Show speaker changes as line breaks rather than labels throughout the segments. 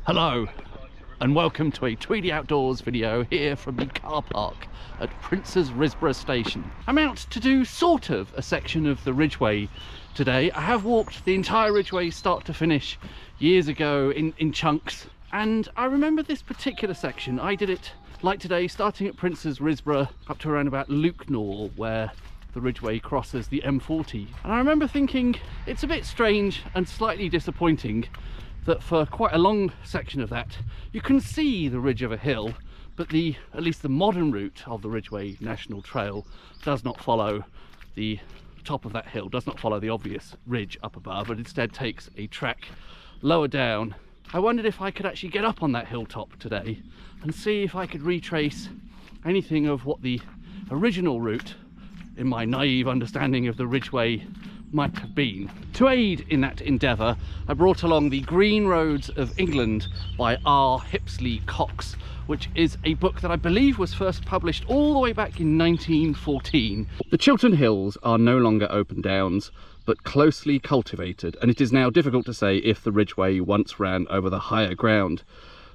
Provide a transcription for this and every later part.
Hello and welcome to a Tweedy Outdoors video here from the car park at Princes Risborough station. I'm out to do sort of a section of the Ridgeway today. I have walked the entire Ridgeway start to finish years ago in chunks, and I remember this particular section. I did it like today, starting at Princes Risborough up to around about Lewknor, where the Ridgeway crosses the M40, and I remember thinking it's a bit strange and slightly disappointing that for quite a long section of that you can see the ridge of a hill, but at least the modern route of the Ridgeway National Trail does not follow the top of that hill, does not follow the obvious ridge up above, but instead takes a track lower down. I wondered if I could actually get up on that hilltop today and see if I could retrace anything of what the original route, in my naive understanding of the Ridgeway, might have been. To aid in that endeavour, I brought along The Green Roads of England by R. Hipsley Cox, which is a book that I believe was first published all the way back in 1914. The Chiltern Hills are no longer open downs, but closely cultivated, and it is now difficult to say if the Ridgeway once ran over the higher ground.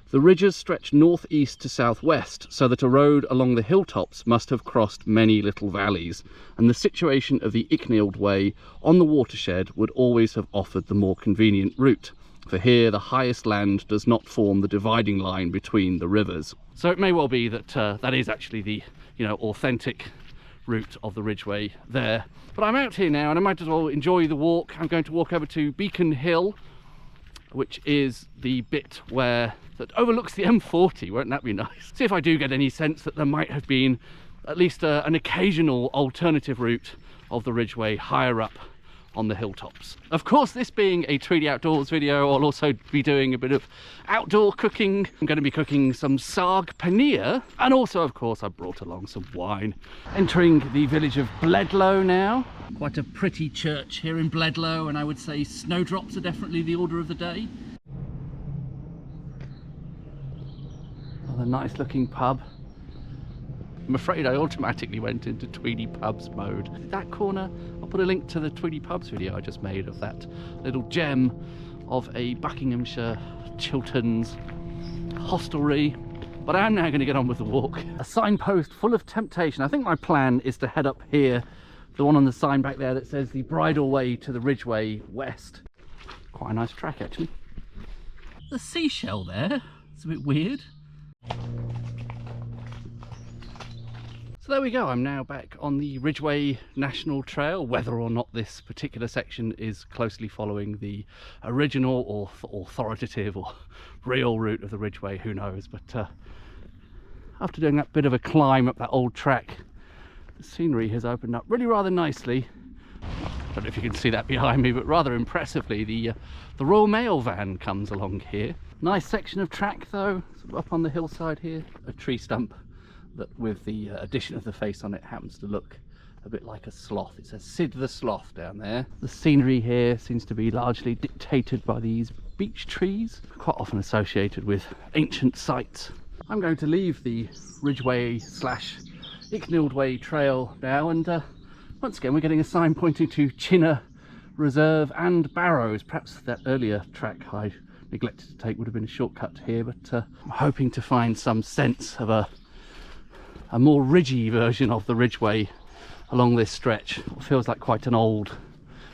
The ridges stretch northeast to southwest, so that a road along the hilltops must have crossed many little valleys, and the situation of the Icknield Way on the watershed would always have offered the more convenient route, for here the highest land does not form the dividing line between the rivers. So it may well be that that is actually the authentic route of the Ridgeway there. But I'm out here now and I might as well enjoy the walk. I'm going to walk over to Beacon Hill, which is the bit that overlooks the M40. Won't that be nice? See if I do get any sense that there might have been at least an occasional alternative route of the Ridgeway higher up on the hilltops. Of course, this being a Tweedy Outdoors video, I'll also be doing a bit of outdoor cooking. I'm going to be cooking some Sag Paneer, and also, of course, I brought along some wine. Entering the village of Bledlow now. Quite a pretty church here in Bledlow, and I would say snowdrops are definitely the order of the day. A nice looking pub. I'm afraid I automatically went into Tweedy Pubs mode. That corner, I'll put a link to the Tweedy Pubs video I just made of that little gem of a Buckinghamshire Chilterns hostelry. But I am now going to get on with the walk. A signpost full of temptation. I think my plan is to head up here, the one on the sign back there that says the bridle way to the Ridgeway West. Quite a nice track actually. The seashell there, it's a bit weird. So there we go, I'm now back on the Ridgeway National Trail. Whether or not this particular section is closely following the original or authoritative or real route of the Ridgeway, who knows, but after doing that bit of a climb up that old track, the scenery has opened up really rather nicely. I don't know if you can see that behind me, but rather impressively the Royal Mail van comes along here. Nice section of track though, sort of up on the hillside here. A tree stump that, with the addition of the face on it, happens to look a bit like a sloth. It says Sid the Sloth down there. The scenery here seems to be largely dictated by these beech trees, quite often associated with ancient sites. I'm going to leave the Ridgeway / Icknield Way trail now, and once again we're getting a sign pointing to Chinnor Reserve and Barrows. Perhaps that earlier track I neglected to take would have been a shortcut here, but I'm hoping to find some sense of a more ridgy version of the Ridgeway along this stretch. What feels like quite an old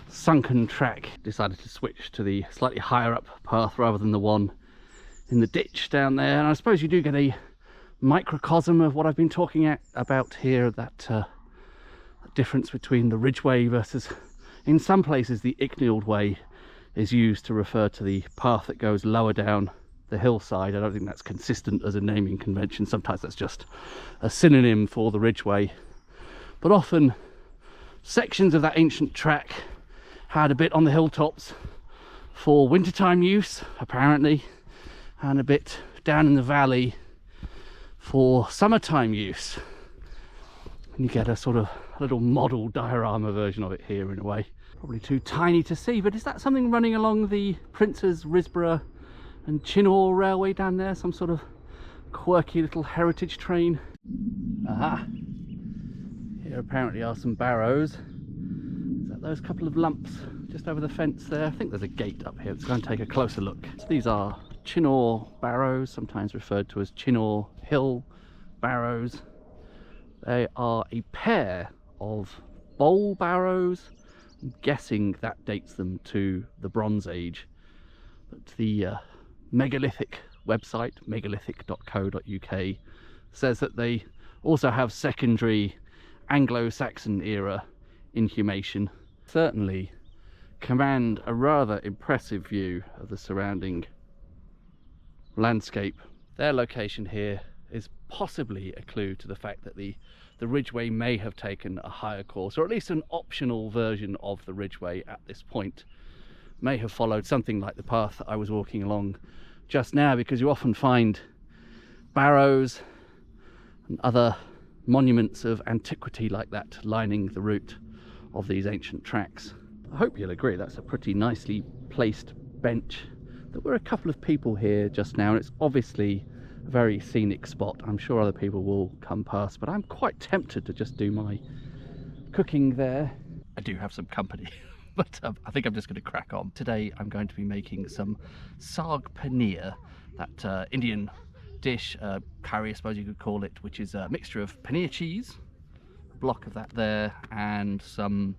sunken track. Decided to switch to the slightly higher up path rather than the one in the ditch down there, and I suppose you do get a microcosm of what I've been talking about here, that difference between the Ridgeway versus, in some places, the Icknield Way is used to refer to the path that goes lower down the hillside. I don't think that's consistent as a naming convention. Sometimes that's just a synonym for the Ridgeway, but often sections of that ancient track had a bit on the hilltops for wintertime use apparently, and a bit down in the valley for summertime use. And you get a sort of little model diorama version of it here in a way. Probably too tiny to see, but is that something running along the Princes Risborough and Chinnor Railway down there? Some sort of quirky little heritage train? Aha! Here apparently are some barrows. Is that those couple of lumps just over the fence there? I think there's a gate up here. Let's go and take a closer look. So these are Chinnor barrows, sometimes referred to as Chinnor Hill barrows. They are a pair of bowl barrows. I'm guessing that dates them to the Bronze Age. But the megalithic website, megalithic.co.uk, says that they also have secondary Anglo-Saxon era inhumation. Certainly command a rather impressive view of the surrounding landscape. Their location here is possibly a clue to the fact that the Ridgeway may have taken a higher course, or at least an optional version of the Ridgeway at this point. May have followed something like the path that I was walking along just now, because you often find barrows and other monuments of antiquity like that lining the route of these ancient tracks. I hope you'll agree that's a pretty nicely placed bench. There were a couple of people here just now, and it's obviously a very scenic spot. I'm sure other people will come past, but I'm quite tempted to just do my cooking there. I do have some company, but I think I'm just going to crack on. Today I'm going to be making some Sag Paneer, that Indian dish, curry I suppose you could call it, which is a mixture of paneer cheese, a block of that there, and some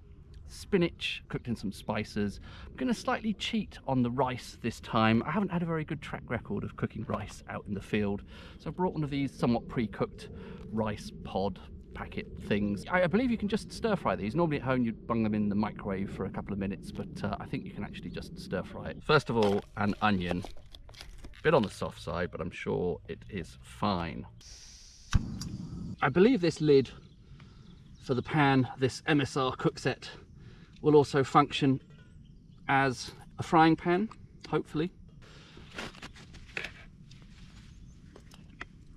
spinach cooked in some spices. I'm going to slightly cheat on the rice this time. I haven't had a very good track record of cooking rice out in the field, so I brought one of these somewhat pre-cooked rice pod packet things. I believe you can just stir fry these. Normally at home you'd bung them in the microwave for a couple of minutes, but I think you can actually just stir fry it. First of all, an onion. Bit on the soft side, but I'm sure it is fine. I believe this lid for the pan, this MSR cook set, will also function as a frying pan, hopefully.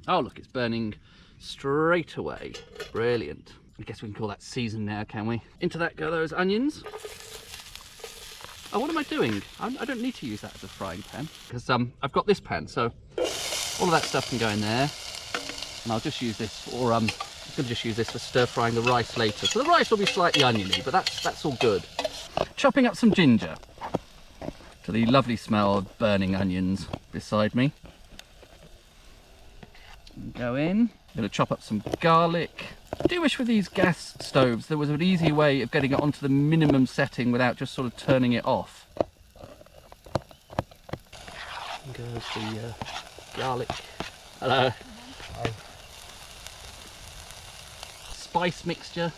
Oh look, it's burning straight away. Brilliant. I guess we can call that seasoned now, can we? Into that go those onions. Oh, what am I doing? I don't need to use that as a frying pan, because I've got this pan, so all of that stuff can go in there, and I'll just use this for I'm going to just use this for stir frying the rice later. So the rice will be slightly oniony, but that's all good. Chopping up some ginger to the lovely smell of burning onions beside me. Go in. I'm going to chop up some garlic. I do wish with these gas stoves there was an easy way of getting it onto the minimum setting without just sort of turning it off. Goes the garlic. Hello. Hi. Spice mixture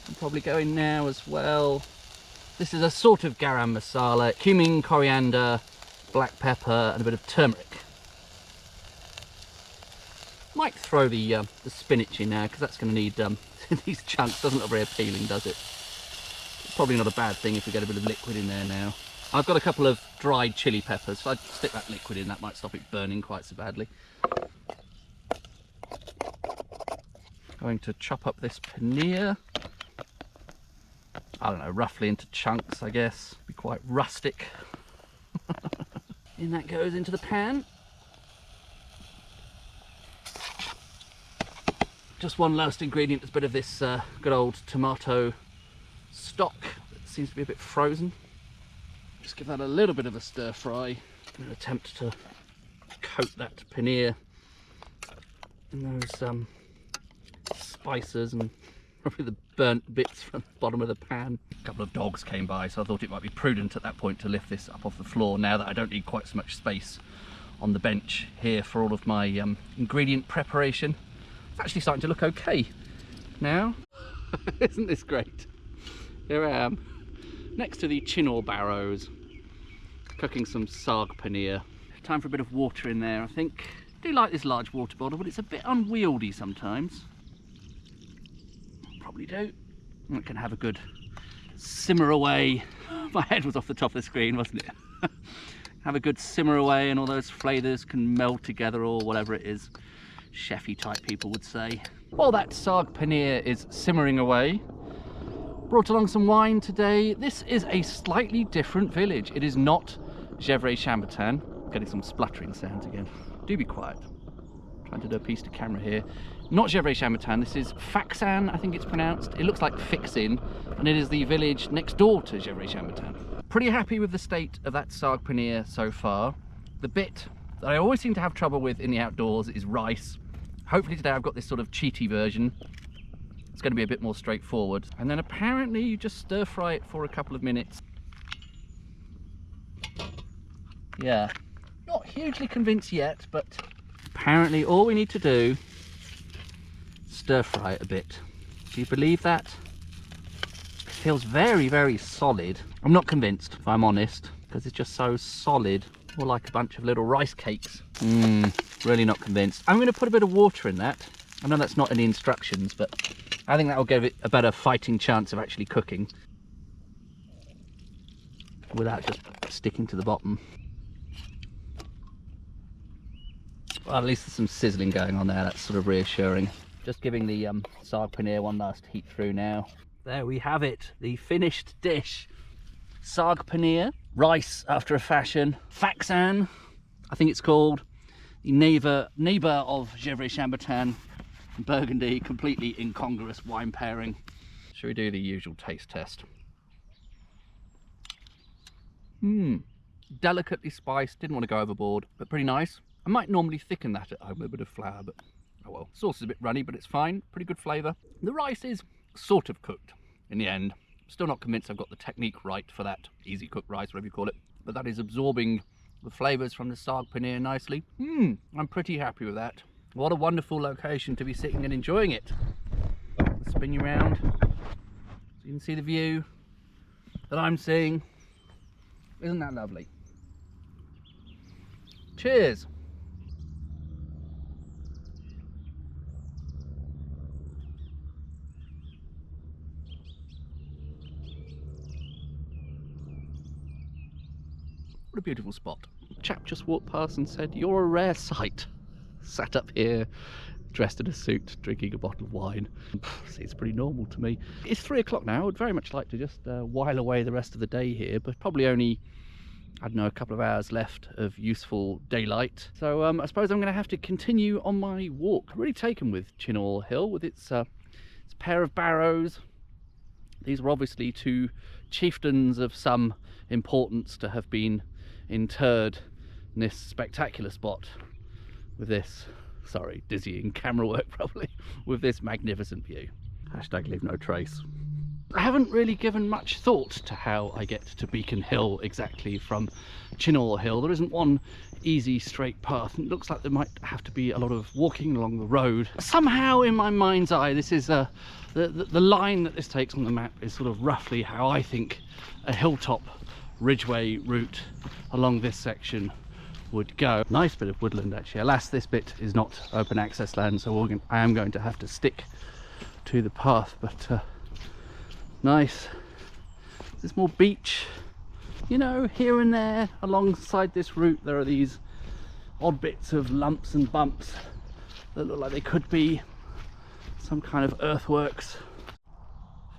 can probably go in now as well. This is a sort of garam masala: cumin, coriander, black pepper, and a bit of turmeric. Might throw the spinach in now, because that's going to need these chunks. Doesn't look very appealing, does it? It's probably not a bad thing if we get a bit of liquid in there now. I've got a couple of dried chili peppers, so I'd stick that liquid in. That might stop it burning quite so badly. Going to chop up this paneer. I don't know, roughly into chunks, I guess. Be quite rustic. In that goes into the pan. Just one last ingredient is a bit of this good old tomato stock that seems to be a bit frozen. Just give that a little bit of a stir fry. I'm going to attempt to coat that paneer in those spices and probably the burnt bits from the bottom of the pan. A couple of dogs came by, so I thought it might be prudent at that point to lift this up off the floor, now that I don't need quite so much space on the bench here for all of my ingredient preparation. It's actually starting to look okay now. Isn't this great? Here I am next to the Chinnor barrows, cooking some Sag Paneer. Time for a bit of water in there, I think. I do like this large water bottle, but it's a bit unwieldy sometimes. Probably do. It can have a good simmer away. My head was off the top of the screen, wasn't it? Have a good simmer away, and all those flavours can meld together, or whatever it is chefy type people would say. While that Sag Paneer is simmering away, brought along some wine today. This is a slightly different village. It is not Gevrey Chambertin. Getting some spluttering sounds again. Do be quiet. Trying to do a piece to camera here. Not Gevrey Chambertin, this is Fixin, I think it's pronounced. It looks like Fixin, and it is the village next door to Gevrey Chambertin. Pretty happy with the state of that Sag Paneer so far. The bit that I always seem to have trouble with in the outdoors is rice. Hopefully today I've got this sort of cheaty version. It's going to be a bit more straightforward. And then apparently you just stir fry it for a couple of minutes. Yeah, not hugely convinced yet, but apparently all we need to do is stir fry it a bit. Do you believe that? It feels very, very solid. I'm not convinced, if I'm honest, because it's just so solid. More like a bunch of little rice cakes. Really not convinced. I'm going to put a bit of water in that. I know that's not in the instructions, but I think that will give it a better fighting chance of actually cooking without just sticking to the bottom. Well, at least there's some sizzling going on there. That's sort of reassuring. Just giving the Sag Paneer one last heat through now. There we have it, the finished dish. Sag Paneer, rice after a fashion, Fixin, I think it's called, the neighbour of Gevrey Chambertin, Burgundy, completely incongruous wine pairing. Shall we do the usual taste test? Delicately spiced, didn't want to go overboard, but pretty nice. I might normally thicken that at home with a bit of flour, but oh well. Sauce is a bit runny, but it's fine. Pretty good flavour. The rice is sort of cooked in the end. Still not convinced I've got the technique right for that easy cooked rice, whatever you call it, but that is absorbing the flavours from the Sag Paneer nicely. I'm pretty happy with that. What a wonderful location to be sitting and enjoying it. I'll spin you around so you can see the view that I'm seeing. Isn't that lovely? Cheers. What a beautiful spot. A chap just walked past and said, "You're a rare sight." Sat up here, dressed in a suit, drinking a bottle of wine. It's pretty normal to me. It's 3 o'clock now. I would very much like to just while away the rest of the day here, but probably only, I don't know, a couple of hours left of useful daylight. So I suppose I'm going to have to continue on my walk. Really taken with Chinnor Hill, with its pair of barrows. These were obviously two chieftains of some importance to have been interred in this spectacular spot with this, sorry, dizzying camera work probably, with this magnificent view. Hashtag leave no trace. I haven't really given much thought to how I get to Beacon Hill exactly from Chinnor Hill. There isn't one easy straight path, and it looks like there might have to be a lot of walking along the road. Somehow in my mind's eye this is the line that this takes on the map is sort of roughly how I think a hilltop Ridgeway route along this section would go. Nice bit of woodland actually. Alas, this bit is not open access land, so I am going to have to stick to the path, but nice. There's more beach, you know, here and there alongside this route. There are these odd bits of lumps and bumps that look like they could be some kind of earthworks.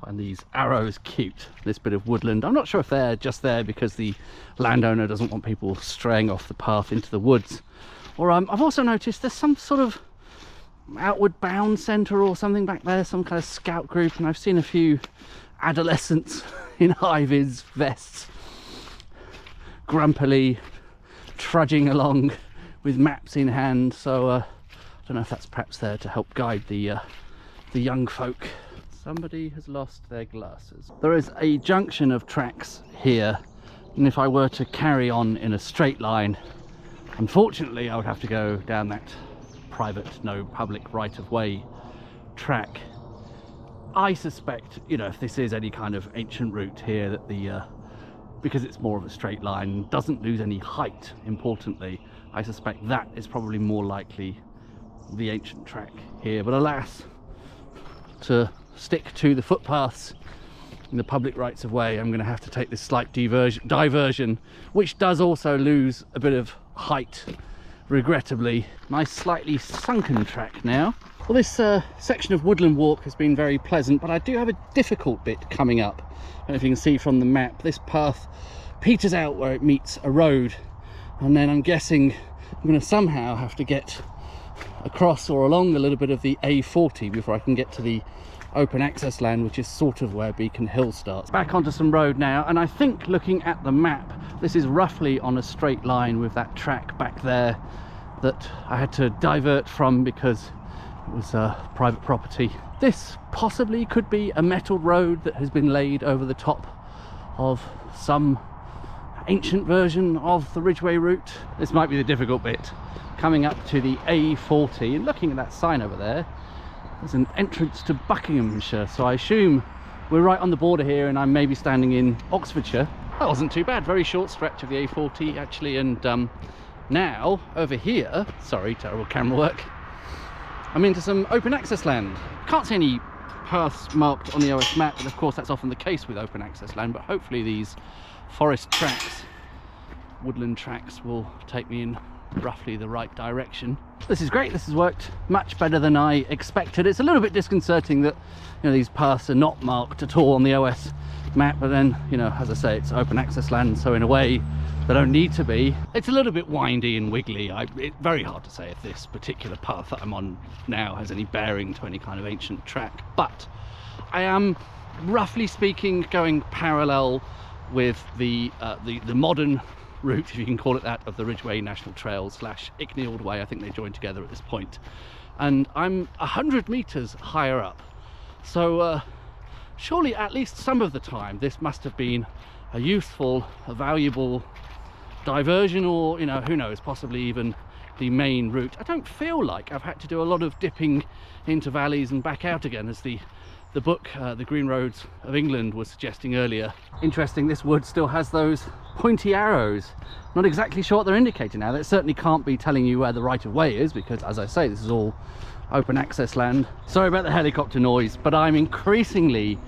Find these arrows cute, this bit of woodland. I'm not sure if they're just there because the landowner doesn't want people straying off the path into the woods, or I've also noticed there's some sort of outward bound centre or something back there, some kind of scout group, and I've seen a few adolescents in high-vis vests grumpily trudging along with maps in hand, so I don't know if that's perhaps there to help guide the young folk. Somebody has lost their glasses. There is a junction of tracks here, and if I were to carry on in a straight line, unfortunately I would have to go down that private, no public right-of-way track. I suspect, you know, if this is any kind of ancient route here, that because it's more of a straight line, doesn't lose any height, importantly, I suspect that is probably more likely the ancient track here. But alas, to stick to the footpaths in the public rights of way, I'm going to have to take this slight diversion, which does also lose a bit of height, regrettably. Nice slightly sunken track now. Well, this section of woodland walk has been very pleasant, but I do have a difficult bit coming up. I don't know if you can see from the map, this path peters out where it meets a road, and then I'm guessing I'm going to somehow have to get across or along a little bit of the A40 before I can get to the open access land, which is sort of where Beacon Hill starts. Back onto some road now, and I think looking at the map, this is roughly on a straight line with that track back there that I had to divert from because it was private property. This possibly could be a metal road that has been laid over the top of some ancient version of the Ridgeway route. This might be the difficult bit. Coming up to the A40 and looking at that sign over there, there's an entrance to Buckinghamshire, so I assume we're right on the border here and I'm maybe standing in Oxfordshire. That wasn't too bad, very short stretch of the A40 actually. And now over here, sorry, terrible camera work, I'm into some open access land. Can't see any paths marked on the OS map, but of course that's often the case with open access land, but hopefully these forest tracks, woodland tracks, will take me in roughly the right direction. This is great. This has worked much better than I expected. It's a little bit disconcerting that, you know, these paths are not marked at all on the OS map, but then, you know, as I say, it's open access land, so in a way they don't need to be. It's a little bit windy and wiggly. It's very hard to say if this particular path that I'm on now has any bearing to any kind of ancient track, but I am, roughly speaking, going parallel with the modern route, if you can call it that, of the Ridgeway National Trail / Icknield Way. I think they join together at this point, and I'm 100 meters higher up, so surely at least some of the time this must have been a useful, a valuable diversion, or, you know, who knows, possibly even the main route. I don't feel like I've had to do a lot of dipping into valleys and back out again, as the book The Green Roads of England was suggesting earlier. Interesting, this wood still has those pointy arrows. Not exactly sure what they're indicating now. That certainly can't be telling you where the right of way is, because, as I say, this is all open access land. Sorry about the helicopter noise, but I'm increasingly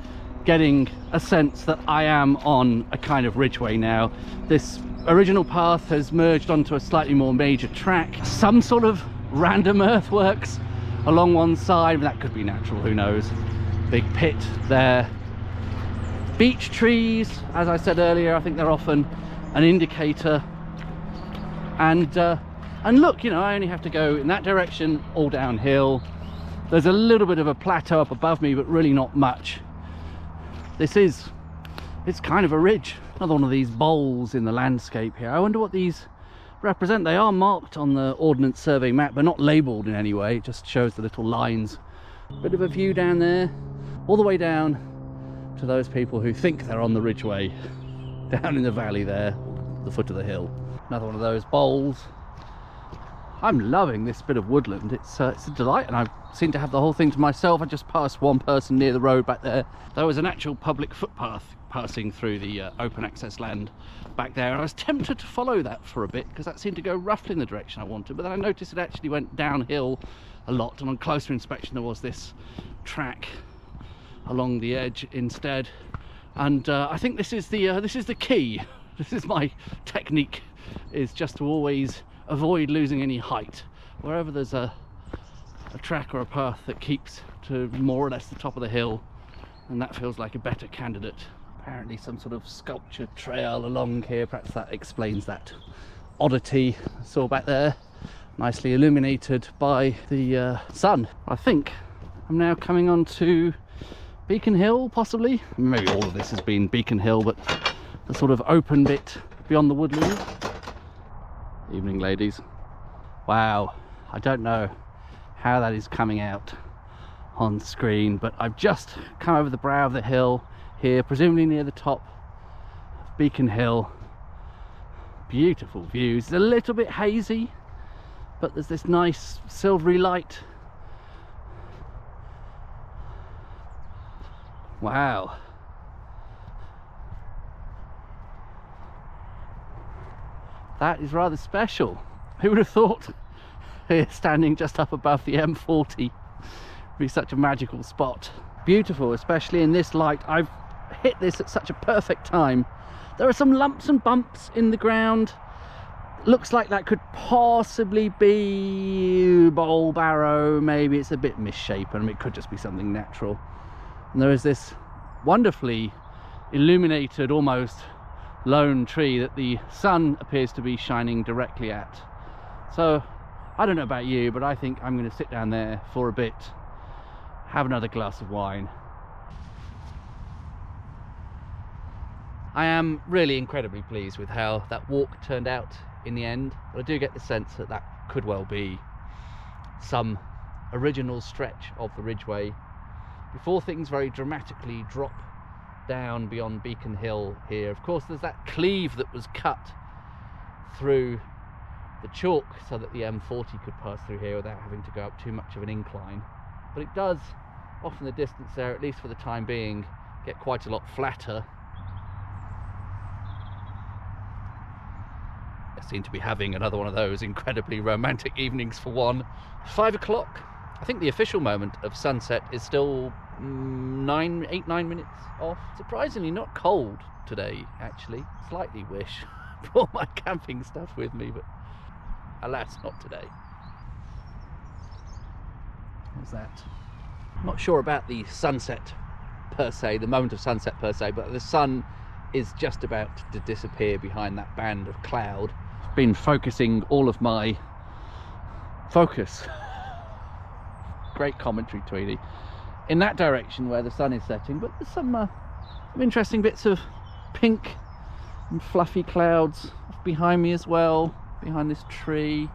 getting a sense that I am on a kind of ridgeway now. This original path has merged onto a slightly more major track. Some sort of random earthworks along one side, that could be natural, who knows. Big pit there. Beech trees, as I said earlier, I think they're often an indicator. And look, you know, I only have to go in that direction, all downhill. There's a little bit of a plateau up above me, but really not much. It's kind of a ridge. Another one of these bowls in the landscape here. I wonder what these represent. They are marked on the Ordnance Survey map, but not labelled in any way. It just shows the little lines. Bit of a view down there, all the way down to those people who think they're on the Ridgeway, down in the valley there, the foot of the hill. Another one of those bowls. I'm loving this bit of woodland. It's a delight, and I seem to have the whole thing to myself. I just passed one person near the road back there. There was an actual public footpath passing through the open access land back there, and I was tempted to follow that for a bit because that seemed to go roughly in the direction I wanted, but then I noticed it actually went downhill a lot, and on closer inspection there was this track along the edge instead. And I think this is the key. This is my technique, is just to always avoid losing any height wherever there's a track or a path that keeps to more or less the top of the hill, and that feels like a better candidate. Apparently some sort of sculptured trail along here, perhaps that explains that oddity I saw back there, nicely illuminated by the sun. I think I'm now coming on to Beacon Hill, possibly. Maybe all of this has been Beacon Hill, but the sort of open bit beyond the woodland. Evening, ladies. Wow, I don't know how that is coming out on screen, but I've just come over the brow of the hill here, presumably near the top of Beacon Hill. Beautiful views. It's a little bit hazy, but there's this nice silvery light. Wow. That is rather special. Who would have thought here, standing just up above the M40, would be such a magical spot. Beautiful, especially in this light. I've hit this at such a perfect time. There are some lumps and bumps in the ground. Looks like that could possibly be bowl barrow. Maybe it's a bit misshapen. It could just be something natural. And there is this wonderfully illuminated, almost lone tree that the sun appears to be shining directly at. So I don't know about you, but I think I'm going to sit down there for a bit, have another glass of wine. I am really incredibly pleased with how that walk turned out in the end, but I do get the sense that that could well be some original stretch of the Ridgeway before things very dramatically drop down beyond Beacon Hill here. Of course, there's that cleave that was cut through the chalk so that the M40 could pass through here without having to go up too much of an incline, but it does, off in the distance there, at least for the time being, get quite a lot flatter. I seem to be having another one of those incredibly romantic evenings for one. 5 o'clock. I think the official moment of sunset is still 9 minutes off. Surprisingly not cold today, actually. Slightly wish I brought my camping stuff with me, but alas, not today. What's that? I'm not sure about the sunset per se, the moment of sunset per se, but the sun is just about to disappear behind that band of cloud. I've been focusing all of my focus, great commentary, Tweedy, in that direction where the sun is setting, but there's some interesting bits of pink and fluffy clouds behind me as well, behind this tree.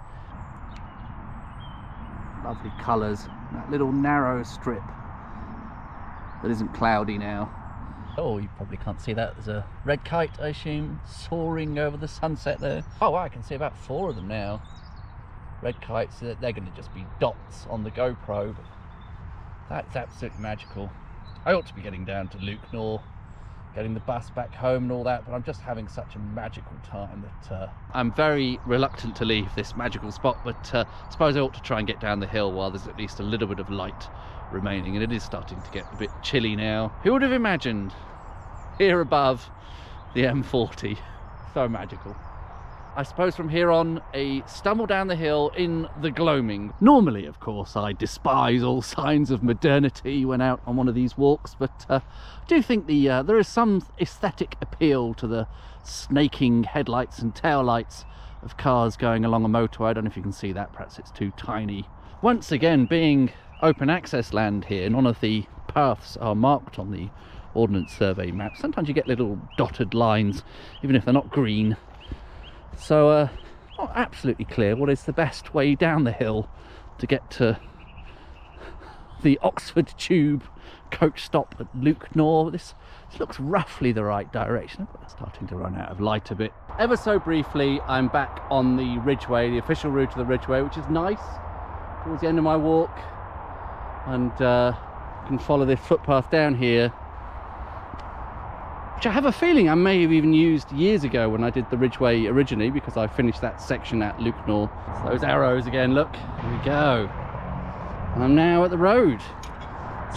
Lovely colours, that little narrow strip that isn't cloudy now. Oh, you probably can't see that. There's a red kite, I assume, soaring over the sunset there. Oh, wow, I can see about 4 of them now. Red kites, they're going to just be dots on the GoPro, but that's absolutely magical. I ought to be getting down to Lewknor, getting the bus back home and all that, but I'm just having such a magical time that I'm very reluctant to leave this magical spot, but I suppose I ought to try and get down the hill while there's at least a little bit of light remaining, and it is starting to get a bit chilly now. Who would have imagined here above the M40? So magical. I suppose from here on, a stumble down the hill in the gloaming. Normally, of course, I despise all signs of modernity when out on one of these walks, but I do think there is some aesthetic appeal to the snaking headlights and tail lights of cars going along a motorway. I don't know if you can see that, perhaps it's too tiny. Once again, being open access land here, none of the paths are marked on the Ordnance Survey map. Sometimes you get little dotted lines, even if they're not green. So not absolutely clear what is the best way down the hill to get to the Oxford Tube coach stop at Lewknor. This looks roughly the right direction. I'm starting to run out of light a bit. Ever so briefly, I'm back on the Ridgeway, the official route of the Ridgeway, which is nice. Towards the end of my walk, and can follow this footpath down here, which I have a feeling I may have even used years ago when I did the Ridgeway originally, because I finished that section at Lewknor. So those arrows again, look, here we go. And I'm now at the road.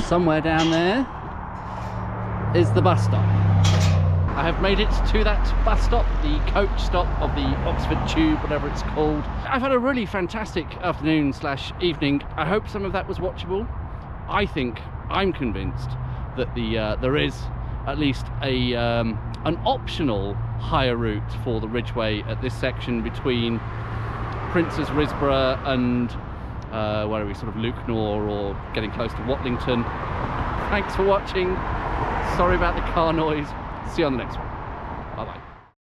Somewhere down there is the bus stop. I have made it to that bus stop, the coach stop of the Oxford Tube, whatever it's called. I've had a really fantastic afternoon / evening. I hope some of that was watchable. I'm convinced that there is at least an optional higher route for the Ridgeway at this section between Princes Risborough and where are we, sort of Lewknor, or getting close to Watlington. Thanks for watching. Sorry about the car noise. See you on the next one.